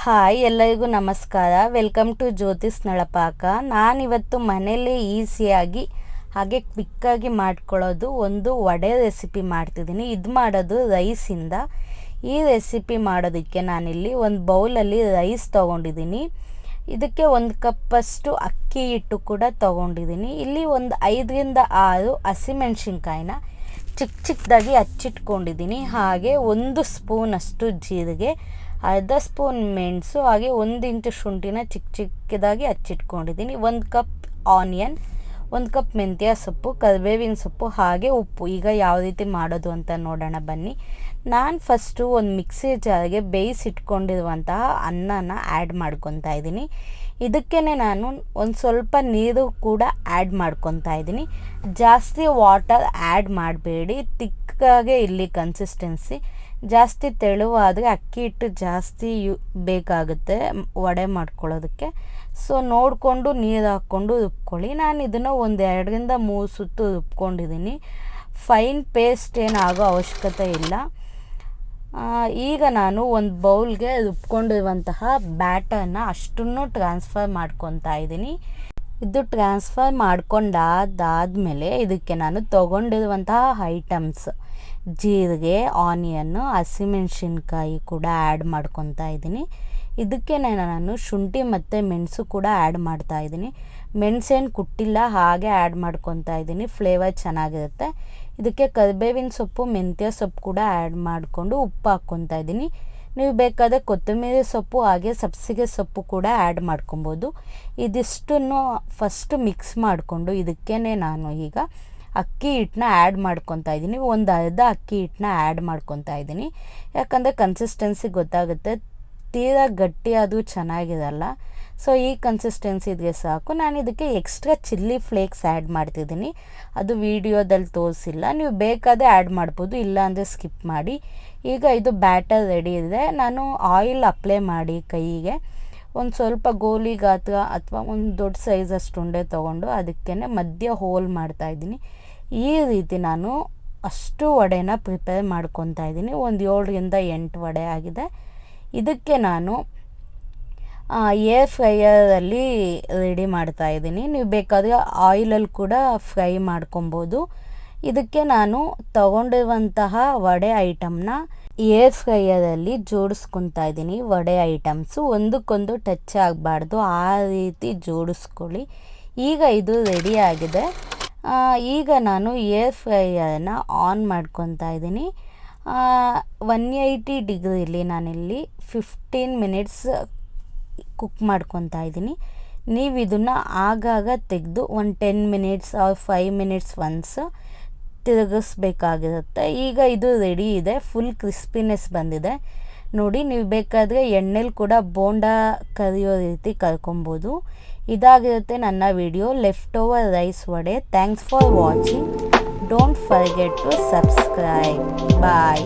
Hi ಎಲ್ಲರಿಗೂ ನಮಸ್ಕಾರ. Welcome to Jyothi's ನಳಪಾಕ. ನಾನಿವತ್ತು ಮನೆಯಲ್ಲೇ ಈಸಿಯಾಗಿ ಹಾಗೆ ಕ್ವಿಕ್ಕಾಗಿ ಮಾಡ್ಕೊಳ್ಳೋದು ಒಂದು ವಡೆ ರೆಸಿಪಿ ಮಾಡ್ತಿದ್ದೀನಿ. ಇದು ಮಾಡೋದು ರೈಸಿಂದ. ಈ ರೆಸಿಪಿ ಮಾಡೋದಕ್ಕೆ ನಾನಿಲ್ಲಿ ಒಂದು ಬೌಲಲ್ಲಿ ರೈಸ್ ತೊಗೊಂಡಿದ್ದೀನಿ. ಇದಕ್ಕೆ 1 ಕಪ್ಪಷ್ಟು ಅಕ್ಕಿ ಹಿಟ್ಟು ಕೂಡ ತೊಗೊಂಡಿದ್ದೀನಿ. ಇಲ್ಲಿ ಒಂದು 5ರಿಂದ 6 ಹಸಿಮೆಣ್ಸಿನ್ಕಾಯಿನ ಚಿಕ್ಕದಾಗಿ ಹಚ್ಚಿಟ್ಕೊಂಡಿದ್ದೀನಿ. ಹಾಗೆ 1 ಸ್ಪೂನಷ್ಟು ಜೀರಿಗೆ, ಅರ್ಧ ಸ್ಪೂನ್ ಮೆಣಸು, ಹಾಗೆ 1 ಇಂಚು ಶುಂಠಿನ ಚಿಕ್ಕದಾಗಿ ಹಚ್ಚಿಟ್ಕೊಂಡಿದ್ದೀನಿ. 1 ಕಪ್ ಆನಿಯನ್, 1 ಕಪ್ ಮೆಂತ್ಯ ಸೊಪ್ಪು, ಕರಿಬೇವಿನ ಸೊಪ್ಪು, ಹಾಗೆ ಉಪ್ಪು. ಈಗ ಯಾವ ರೀತಿ ಮಾಡೋದು ಅಂತ ನೋಡೋಣ ಬನ್ನಿ. ನಾನು ಫಸ್ಟು ಒಂದು ಮಿಕ್ಸಿ ಜಾರ್ಗೆ ಬೇಯಿಸಿಟ್ಕೊಂಡಿರುವಂತಹ ಅನ್ನನ ಆ್ಯಡ್ ಮಾಡ್ಕೊತಾ ಇದ್ದೀನಿ. ಇದಕ್ಕೇ ನಾನು ಒಂದು ಸ್ವಲ್ಪ ನೀರು ಕೂಡ ಆ್ಯಡ್ ಮಾಡ್ಕೊತಾ ಇದ್ದೀನಿ. ಜಾಸ್ತಿ ವಾಟರ್ ಆ್ಯಡ್ ಮಾಡಬೇಡಿ, ತಿಕ್ಕಾಗೆ ಇಲ್ಲಿ ಕನ್ಸಿಸ್ಟೆನ್ಸಿ. ಜಾಸ್ತಿ ತೆಳುವಾದರೆ ಅಕ್ಕಿ ಹಿಟ್ಟು ಜಾಸ್ತಿ ಬೇಕಾಗುತ್ತೆ ವಡೆ ಮಾಡ್ಕೊಳ್ಳೋದಕ್ಕೆ. ಸೊ ನೋಡಿಕೊಂಡು ನೀರು ಹಾಕ್ಕೊಂಡು ರುಬ್ಕೊಳ್ಳಿ. ನಾನು ಇದನ್ನು ಒಂದು 2ರಿಂದ 3 ಸುತ್ತು ರುಬ್ಕೊಂಡಿದ್ದೀನಿ. ಫೈನ್ ಪೇಸ್ಟ್ ಏನಾಗೋ ಅವಶ್ಯಕತೆ ಇಲ್ಲ. ಈಗ ನಾನು ಒಂದು ಬೌಲ್ಗೆ ರುಬ್ಕೊಂಡಿರುವಂತಹ ಬ್ಯಾಟರ್ನ ಅಷ್ಟನ್ನು ಟ್ರಾನ್ಸ್ಫರ್ ಮಾಡ್ಕೊತಾ ಇದ್ದೀನಿ. ಇದು ಟ್ರಾನ್ಸ್ಫರ್ ಮಾಡ್ಕೊಂಡಾದ್ಮೇಲೆ ಇದಕ್ಕೆ ನಾನು ತೊಗೊಂಡಿರುವಂತಹ ಐಟಮ್ಸ್ ಜೀರಿಗೆ, ಆನಿಯನ್ನು, ಹಸಿಮೆಣ್ಸಿನ್ಕಾಯಿ ಕೂಡ ಆ್ಯಡ್ ಮಾಡ್ಕೊತಾ ಇದ್ದೀನಿ. ಇದಕ್ಕೆ ನಾನು ಶುಂಠಿ ಮತ್ತು ಮೆಣಸು ಕೂಡ ಆ್ಯಡ್ ಮಾಡ್ತಾ ಇದ್ದೀನಿ. ಮೆಣಸೇನು ಕುಟ್ಟಿಲ್ಲ, ಹಾಗೆ ಆ್ಯಡ್ ಮಾಡ್ಕೊತಾ ಇದ್ದೀನಿ. ಫ್ಲೇವರ್ ಚೆನ್ನಾಗಿರುತ್ತೆ. ಇದಕ್ಕೆ ಕರಿಬೇವಿನ ಸೊಪ್ಪು, ಮೆಂತ್ಯ ಸೊಪ್ಪು ಕೂಡ ಆ್ಯಡ್ ಮಾಡಿಕೊಂಡು ಉಪ್ಪು ಹಾಕ್ಕೊತಾ ಇದ್ದೀನಿ. ನೀವು ಬೇಕಾದರೆ ಕೊತ್ತಂಬರಿ ಸೊಪ್ಪು ಹಾಗೆ ಸಬ್ಸಿಗೆ ಸೊಪ್ಪು ಕೂಡ ಆ್ಯಡ್ ಮಾಡ್ಕೊಬೋದು. ಇದಿಷ್ಟನ್ನು ಫಸ್ಟು ಮಿಕ್ಸ್ ಮಾಡಿಕೊಂಡು ಇದಕ್ಕೇ ನಾನು ಈಗ ಅಕ್ಕಿ ಹಿಟ್ಟನ್ನ ಆ್ಯಡ್ ಮಾಡ್ಕೊತಾ ಇದ್ದೀನಿ. ಒಂದು ಅರ್ಧ ಅಕ್ಕಿ ಹಿಟ್ಟನ್ನ ಆ್ಯಡ್ ಮಾಡ್ಕೊತಾ ಇದ್ದೀನಿ. ಯಾಕಂದರೆ ಕನ್ಸಿಸ್ಟೆನ್ಸಿ ಗೊತ್ತಾಗುತ್ತೆ. ತೀರಾ ಗಟ್ಟಿ ಅದು ಚೆನ್ನಾಗಿರಲ್ಲ. ಸೊ ಈ ಕನ್ಸಿಸ್ಟೆನ್ಸಿ ಇದ್ರೆ ಸಾಕು. ನಾನು ಇದಕ್ಕೆ ಎಕ್ಸ್ಟ್ರಾ ಚಿಲ್ಲಿ ಫ್ಲೇಕ್ಸ್ ಆ್ಯಡ್ ಮಾಡ್ತಿದ್ದೀನಿ. ಅದು ವಿಡಿಯೋದಲ್ಲಿ ತೋರಿಸಿಲ್ಲ, ನೀವು ಬೇಕಾದರೆ ಆ್ಯಡ್ ಮಾಡ್ಬೋದು, ಇಲ್ಲಾಂದರೆ ಸ್ಕಿಪ್ ಮಾಡಿ. ಈಗ ಇದು ಬ್ಯಾಟರ್ ರೆಡಿ ಇದೆ. ನಾನು ಆಯಿಲ್ ಅಪ್ಲೈ ಮಾಡಿ ಕೈಗೆ ಒಂದು ಸ್ವಲ್ಪ ಗೋಲಿ ಗಾತ್ರ ಅಥವಾ ಒಂದು ದೊಡ್ಡ ಸೈಜಷ್ಟು ಉಂಡೆ ತೊಗೊಂಡು ಅದಕ್ಕೇ ಮಧ್ಯ ಹೋಲ್ ಮಾಡ್ತಾಯಿದ್ದೀನಿ. ಈ ರೀತಿ ನಾನು ಅಷ್ಟು ವಡೆನ ಪ್ರಿಪೇರ್ ಮಾಡ್ಕೊತಾ ಇದ್ದೀನಿ. ಒಂದು 7ರಿಂದ 8 ವಡೆ ಆಗಿದೆ. ಇದಕ್ಕೆ ನಾನು ಏರ್ ಫ್ರೈಯರಲ್ಲಿ ರೆಡಿ ಮಾಡ್ತಾಯಿದ್ದೀನಿ. ನೀವು ಬೇಕಾದರೆ ಆಯಿಲಲ್ಲಿ ಕೂಡ ಫ್ರೈ ಮಾಡ್ಕೊಬೋದು. ಇದಕ್ಕೆ ನಾನು ತಗೊಂಡಿರುವಂತಹ ವಡೆ ಐಟಮ್ನ ಏರ್ ಫ್ರೈಯರಲ್ಲಿ ಜೋಡಿಸ್ಕೊತಾ ಇದ್ದೀನಿ. ವಡೆ ಐಟಮ್ಸು ಒಂದಕ್ಕೊಂದು ಟಚ್ ಆಗಬಾರ್ದು, ಆ ರೀತಿ ಜೋಡಿಸ್ಕೊಳ್ಳಿ. ಈಗ ಇದು ರೆಡಿ ಆಗಿದೆ. ಈಗ ನಾನು ಏರ್ ಫ್ರೈಯರ್ನ ಆನ್ ಮಾಡ್ಕೊತಾ ಇದ್ದೀನಿ. 180 ಡಿಗ್ರಿಲಿ ನಾನಿಲ್ಲಿ 15 ಮಿನಿಟ್ಸ್ ಕುಕ್ ಮಾಡ್ಕೊತಾ ಇದ್ದೀನಿ. ನೀವು ಇದನ್ನು ಆಗಾಗ ತೆಗೆದು ಒಂದು 10 ಮಿನಿಟ್ಸ್ ಆರ್ 5 ಮಿನಿಟ್ಸ್ ಒನ್ಸ್ ತಿರುಗಿಸ್ಬೇಕಾಗಿರುತ್ತೆ. ಈಗ ಇದು ರೆಡಿ ಇದೆ. ಫುಲ್ ಕ್ರಿಸ್ಪಿನೆಸ್ ಬಂದಿದೆ ನೋಡಿ. ನೀವು ಬೇಕಾದರೆ ಎಣ್ಣೆಲಿ ಕೂಡ ಬೋಂಡ ಕರಿಯೋ ರೀತಿ ಕರ್ಕೊಬೋದು. ಇದಾಗಿರುತ್ತೆ ನನ್ನ video leftover rice vada. Thanks for watching. Don't forget to subscribe. Bye.